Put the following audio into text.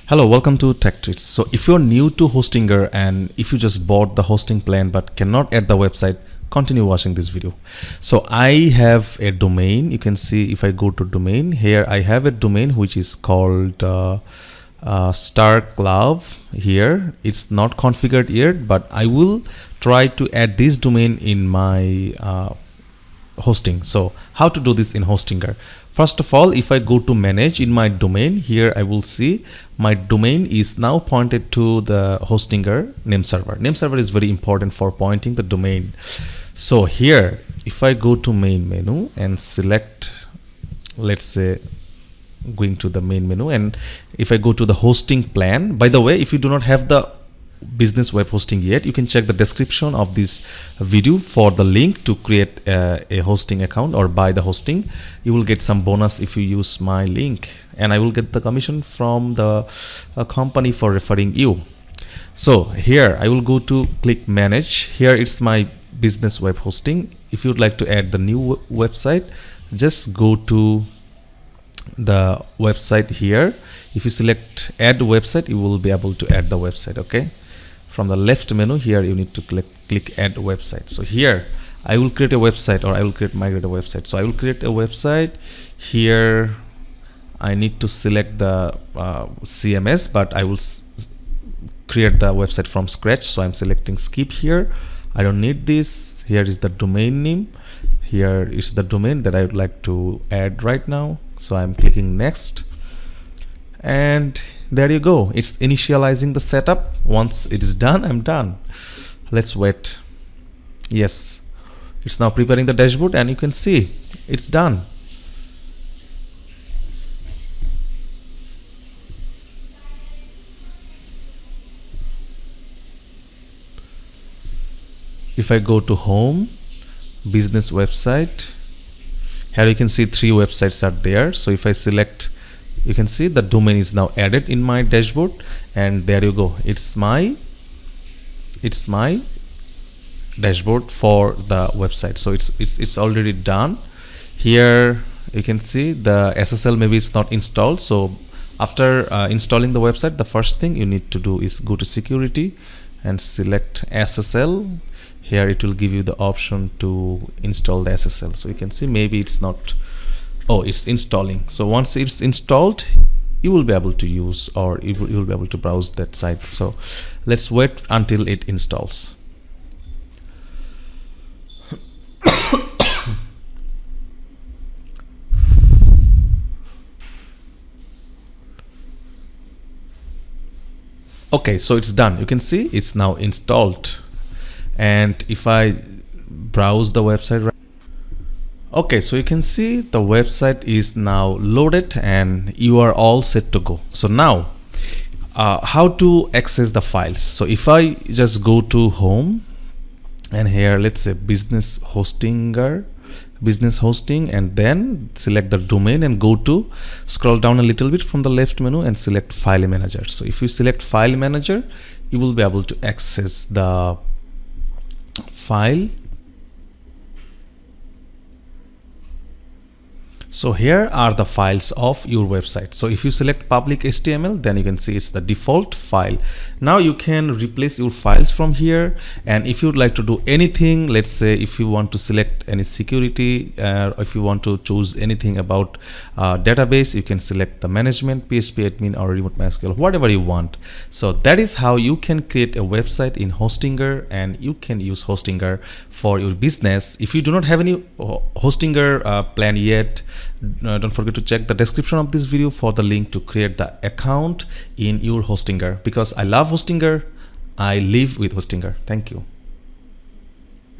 Hello, welcome to Tech Tweets. So if you're new to Hostinger and if you just bought the hosting plan but cannot add the website, continue watching this video. So I have a domain. You can see if I go to domain here, I have a domain which is called StarClub here. It's not configured yet, but I will try to add this domain in my hosting. So how to do this in Hostinger? First of all, if I go to manage in my domain, here I will see my domain is now pointed to the Hostinger name server. Name server is very important for pointing the domain. So here, if I go to main menu and select, let's say, going to the main menu, and if I go to the hosting plan, by the way, if you do not have the business web hosting yet, you can check the description of this video for the link to create a hosting account or buy the hosting. You will get some bonus if you use my link, and I will get the commission from the company for referring you. So here I will go to click manage. Here it's my business web hosting. If you'd like to add the new website, just go to the website here. If you select add website, you will be able to add the website. Okay, from the left menu here you need to click add website. So here I will create a website, or I will migrate a website. So I will create a website. Here I need to select the CMS, but I will create the website from scratch. So I'm selecting skip here. I don't need this. Here is the domain name. Here is the domain that I would like to add right now. So I'm clicking next, and there you go. It's initializing the setup. Once it is done, I'm done. Let's wait. Yes, it's now preparing the dashboard, and you can see it's done. If I go to home, business website, here you can see 3 websites are there. So if I select, you can see the domain is now added in my dashboard, and there you go. It's my dashboard for the website. So it's already done. Here you can see the SSL maybe it's not installed. So after installing the website, the first thing you need to do is go to security and select SSL. Here it will give you the option to install the SSL. So you can see maybe it's not, it's installing. So once it's installed, you will be able to use, or you will be able to browse that site. So let's wait until it installs. Okay, so it's done. You can see it's now installed. And if I browse the website, okay, so you can see the website is now loaded and you are all set to go. So now how to access the files? So if I just go to home, and here let's say business hosting, and then select the domain and go to scroll down a little bit from the left menu and select file manager. So if you select file manager, you will be able to access the file. So here are the files of your website. So if you select public HTML, then you can see it's the default file. Now you can replace your files from here, and if you'd like to do anything, let's say if you want to select any security, if you want to choose anything about database, you can select the management, PHP admin, or remote MySQL, whatever you want. So that is how you can create a website in Hostinger, and you can use Hostinger for your business. If you do not have any Hostinger plan yet, don't forget to check the description of this video for the link to create the account in your Hostinger, because I love Hostinger. I live with Hostinger. Thank you.